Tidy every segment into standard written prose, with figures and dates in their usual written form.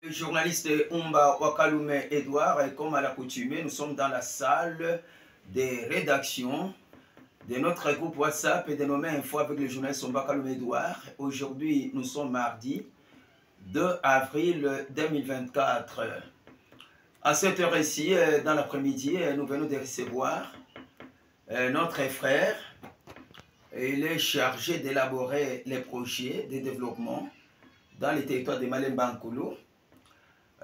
Le journaliste Umba Wakalume Edouard, et comme à l'accoutumée, nous sommes dans la salle des rédactions de notre groupe WhatsApp et dénommé Info avec le journaliste Umba Wakalume Edouard. Aujourd'hui, nous sommes mardi 2 avril 2024. À cette heure-ci, dans l'après-midi, nous venons de recevoir notre frère. Il est chargé d'élaborer les projets de développement dans les territoires de Malemba-Nkulu.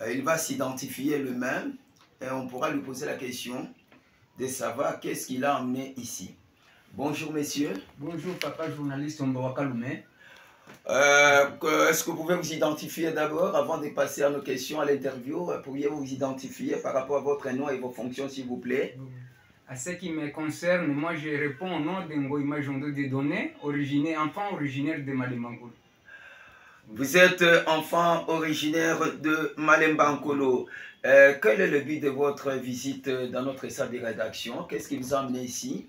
Il va s'identifier lui-même et on pourra lui poser la question de savoir qu'est-ce qu'il a emmené ici. Bonjour messieurs. Bonjour papa journaliste Umba Wakalume. Est-ce que vous pouvez vous identifier d'abord avant de passer à nos questions à l'interview? Pourriez-vous vous identifier par rapport à votre nom et vos fonctions s'il vous plaît? À ce qui me concerne, moi je réponds au nom de Ngoïma Jondo de Donné, enfant originaire de Malemba-Nkulu. Vous êtes enfant originaire de Malemba-Nkulu. Quel est le but de votre visite dans notre salle de rédaction? Qu'est-ce qui vous a amené ici?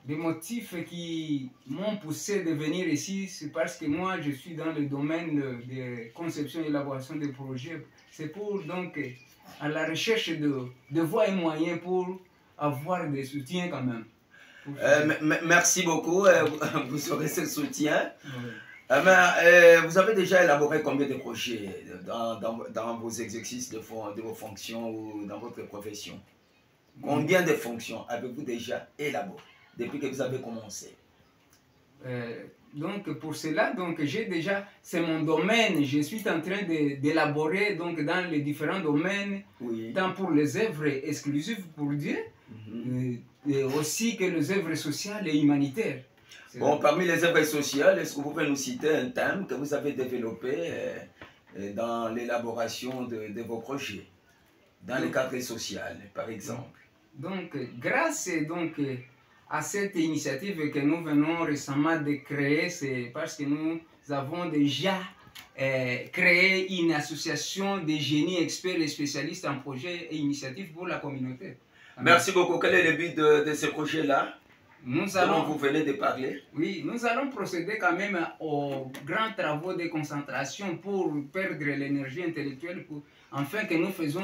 Les motifs qui m'ont poussé de venir ici, c'est parce que moi je suis dans le domaine de conception et élaboration des projets. C'est pour donc à la recherche de voies et moyens pour avoir des soutiens quand même. Merci beaucoup, vous aurez ce soutien. Oui. Vous avez déjà élaboré combien de projets dans vos exercices de vos fonctions ou dans votre profession? Combien de fonctions avez-vous déjà élaboré depuis que vous avez commencé? Donc pour cela, c'est mon domaine, je suis en train d'élaborer donc dans les différents domaines, oui, tant pour les œuvres exclusives pour Dieu, et aussi que les œuvres sociales et humanitaires. Bon, parmi les œuvres sociales, est-ce que vous pouvez nous citer un thème que vous avez développé dans l'élaboration de vos projets, dans le cadre social, par exemple? Donc, grâce à cette initiative que nous venons récemment de créer, c'est parce que nous avons déjà créé une association de génies experts et spécialistes en projets et initiatives pour la communauté. Merci beaucoup. Quel est le but de ce projet-là? Dont vous venez de parler? Oui, nous allons procéder quand même aux grands travaux de concentration pour perdre l'énergie intellectuelle, afin que nous faisons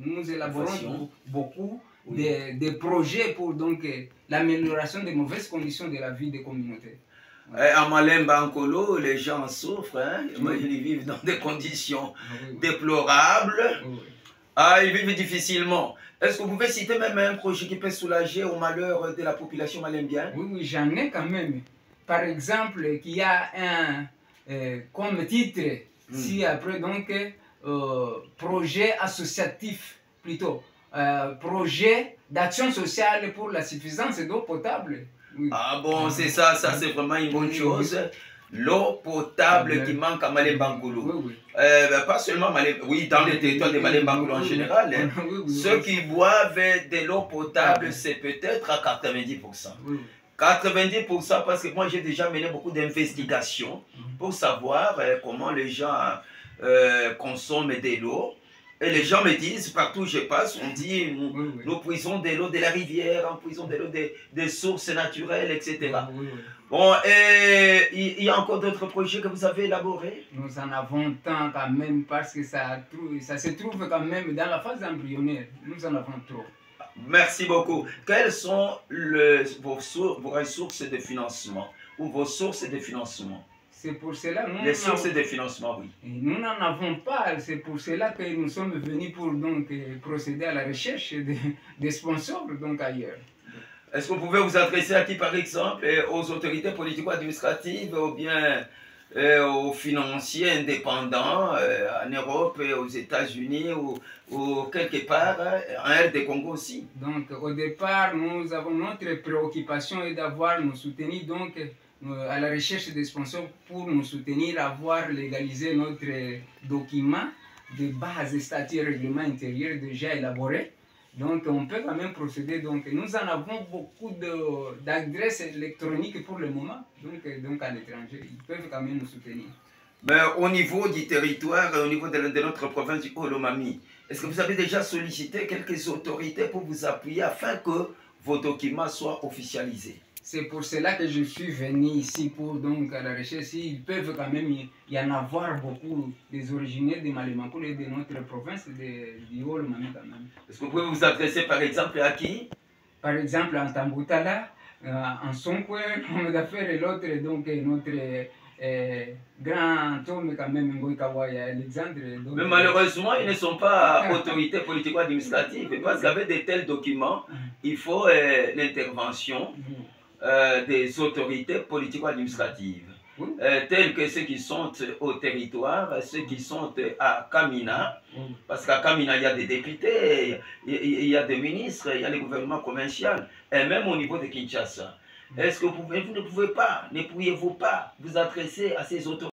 nous élaborons beaucoup de projets pour l'amélioration des mauvaises conditions de la vie des communautés. À Malemba-Nkulu, les gens souffrent, hein? Ils vivent dans des conditions déplorables. Ils vivent difficilement. Est-ce que vous pouvez citer même un projet qui peut soulager au malheur de la population malembienne? Oui, j'en ai quand même. Par exemple, qu'il y a un comme titre, si après projet associatif plutôt, projet d'action sociale pour la suffisance d'eau potable. Oui. Ah bon, c'est ça c'est vraiment une bonne chose. L'eau potable qui manque à Malemba-Nkulu. Pas seulement dans les territoires de Malemba-Nkulu en général. Ceux qui boivent de l'eau potable, c'est peut-être à 90%. 90% parce que moi j'ai déjà mené beaucoup d'investigations pour savoir comment les gens consomment de l'eau. Et les gens me disent, partout où je passe, on dit, nous puisons de l'eau de la rivière, nous puisons de l'eau des sources naturelles, etc. Bon, et il y a encore d'autres projets que vous avez élaborés? Nous en avons tant quand même, parce que ça se trouve quand même dans la phase embryonnaire. Nous en avons trop. Merci beaucoup. Quelles sont vos ressources de financement ou vos sources de financement? C'est pour cela les sources de financement, oui. Nous n'en avons pas. C'est pour cela que nous sommes venus pour procéder à la recherche des sponsors ailleurs. Est-ce que vous pouvez vous adresser à qui, par exemple, aux autorités politico-administratives ou bien aux financiers indépendants en Europe, aux États-Unis ou quelque part en RD Congo aussi? Donc, au départ, nous avons notre préoccupation est d'avoir nous soutenir à la recherche des sponsors pour nous soutenir, avoir légalisé notre document de base, statut et règlement intérieur déjà élaboré. Donc on peut quand même procéder. Donc nous en avons beaucoup d'adresses électroniques pour le moment, donc à l'étranger. Ils peuvent quand même nous soutenir. Mais au niveau du territoire, au niveau de notre province du Haut-Lomami, est-ce que vous avez déjà sollicité quelques autorités pour vous appuyer afin que vos documents soient officialisés? C'est pour cela que je suis venu ici pour donc à la recherche. Ils peuvent quand même y en avoir beaucoup des originaires de Malimankoul et de notre province du Haut-Lomami quand même. Est-ce que vous pouvez vous adresser par exemple à qui? Par exemple en Tamboutala, en Sonkwe, l'homme d'affaires et l'autre donc notre grand homme quand même, Ngoï Kawaya, Alexandre. Mais malheureusement, ils ne sont pas autorités politico-administratives. Parce qu'avec de tels documents, il faut l'intervention des autorités politico-administratives, telles que ceux qui sont au territoire, ceux qui sont à Kamina, parce qu'à Kamina, il y a des députés, il y a des ministres, il y a le gouvernement provincial, et même au niveau de Kinshasa. Est-ce que vous ne pourriez-vous pas vous adresser à ces autorités?